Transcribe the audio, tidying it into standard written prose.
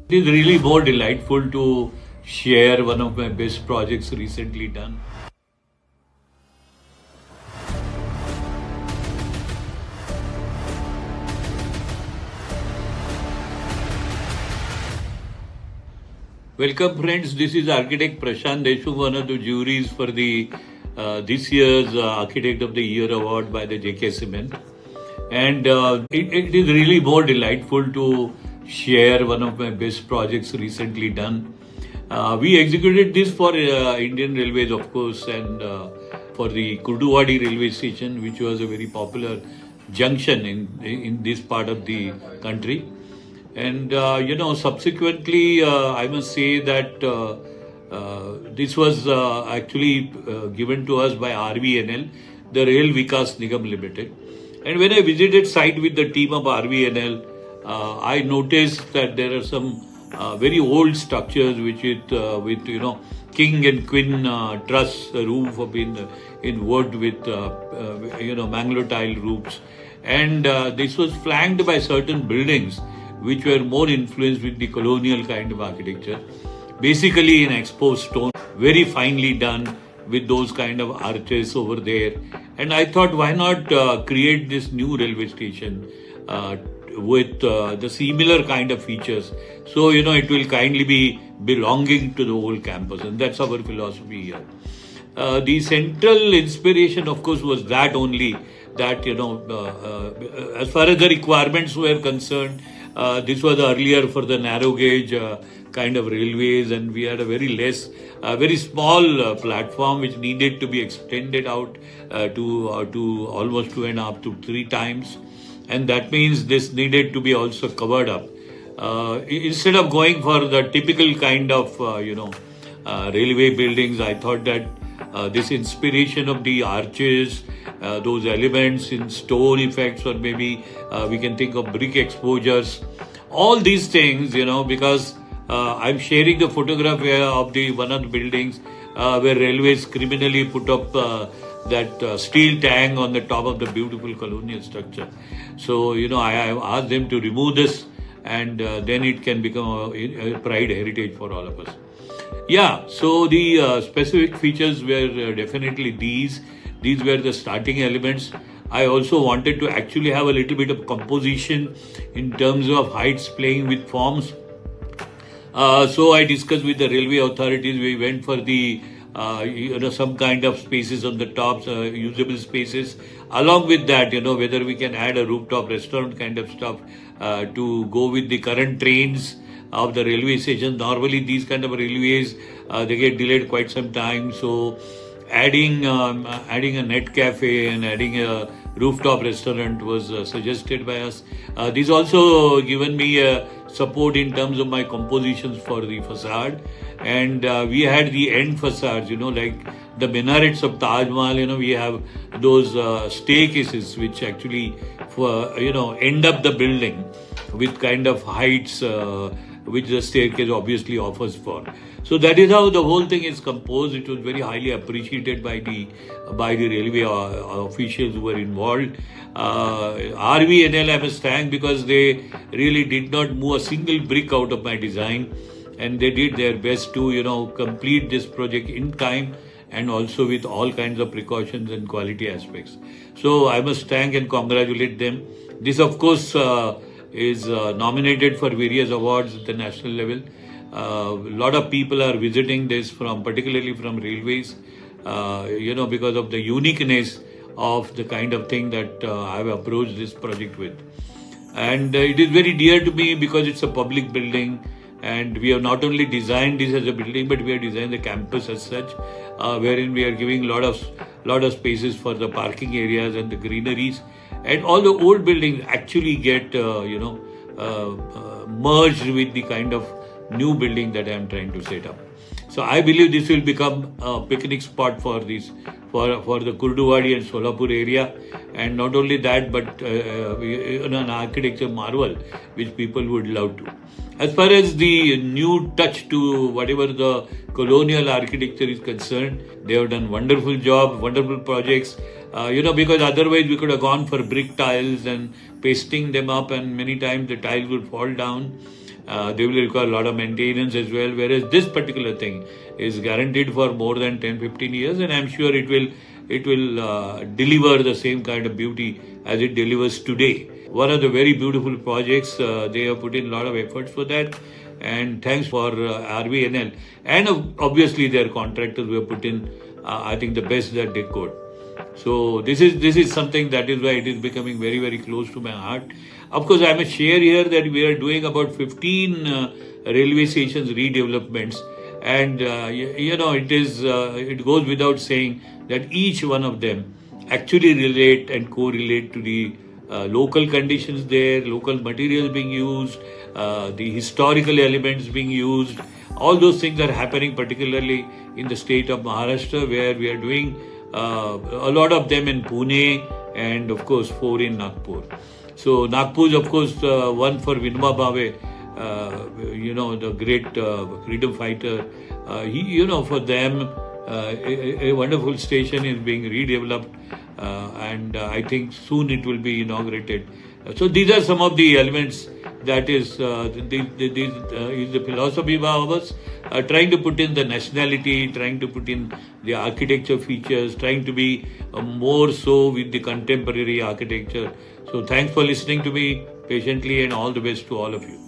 It is really more delightful to share one of my best projects recently done. Welcome friends, this is architect Prashant Deshmukh, one of the juries for the this year's Architect of the Year award by the JK Cement. And it is really more delightful to share one of my best projects recently done. We executed this for Indian Railways, of course, and for the Kurduwadi Railway Station, which was a very popular junction in this part of the country. And subsequently, I must say that this was actually given to us by RVNL, the Rail Vikas Nigam Limited. And when I visited site with the team of RVNL, I noticed that there are some very old structures with king and queen truss roof have been in wood with Mangalore tile roofs, and this was flanked by certain buildings which were more influenced with the colonial kind of architecture, basically in exposed stone, very finely done with those kind of arches over there. And I thought, why not create this new railway station with the similar kind of features? So, it will kindly be belonging to the whole campus. And that's our philosophy here. The central inspiration, of course, was that only, that, as far as the requirements were concerned, this was earlier for the narrow gauge kind of railways, and we had a very small platform which needed to be extended out to almost 2.5 to 3 times, and that means this needed to be also covered up. Instead of going for the typical kind of railway buildings, I thought that this inspiration of the arches, those elements in stone effects, or maybe we can think of brick exposures, all these things, because I'm sharing the photograph here of one of the buildings where railways criminally put up that steel tang on the top of the beautiful colonial structure. So, I asked them to remove this, and then it can become a pride heritage for all of us. Yeah, so the specific features were definitely these. These were the starting elements. I also wanted to actually have a little bit of composition in terms of heights playing with forms. So I discussed with the railway authorities. We went for the some kind of spaces on the tops, usable spaces. Along with that, whether we can add a rooftop restaurant kind of stuff to go with the current trains of the railway station. Normally, these kind of railways they get delayed quite some time. So adding a net cafe and adding a rooftop restaurant was suggested by us. This also given me support in terms of my compositions for the facade, and we had the end facades, like the minarets of Taj Mahal. We have those staircases which actually end up the building with kind of heights which the staircase obviously offers for. So that is how the whole thing is composed. It was very highly appreciated by the railway officials who were involved. RVNL I must thank, because they really did not move a single brick out of my design, and they did their best to complete this project in time, and also with all kinds of precautions and quality aspects. So I must thank and congratulate them. This, of course, is nominated for various awards at the national level. A lot of people are visiting this particularly from railways, because of the uniqueness of the kind of thing that I have approached this project with. And it is very dear to me because it's a public building, and we have not only designed this as a building, but we have designed the campus as such, wherein we are giving lot of spaces for the parking areas and the greeneries, and all the old buildings actually get merged with the kind of new building that I am trying to set up. So I believe this will become a picnic spot for the Kurduwadi and Solapur area, and not only that, but an architecture marvel which people would love to. As far as the new touch to whatever the colonial architecture is concerned, they have done wonderful job, wonderful projects. Because otherwise we could have gone for brick tiles and pasting them up, and many times the tiles would fall down. They will require a lot of maintenance as well, whereas this particular thing is guaranteed for more than 10-15 years, and I'm sure it will deliver the same kind of beauty as it delivers today. One of the very beautiful projects, they have put in a lot of efforts for that, and thanks for RVNL and obviously their contractors who have put in, I think, the best that they could. So this is something that is why it is becoming very, very close to my heart. Of course, I must share here that we are doing about 15 railway stations redevelopments, and it goes without saying that each one of them actually relate and correlate to the local conditions there, local materials being used, the historical elements being used. All those things are happening particularly in the state of Maharashtra, where we are doing a lot of them in Pune and of course 4 in Nagpur. So Nagpur is of course one for Vinoba Bhave, the great freedom fighter. For them a wonderful station is being redeveloped, and I think soon it will be inaugurated. So these are some of the elements that is the philosophy of ours, trying to put in the nationality, trying to put in the architecture features, trying to be more so with the contemporary architecture. So thanks for listening to me patiently, and all the best to all of you.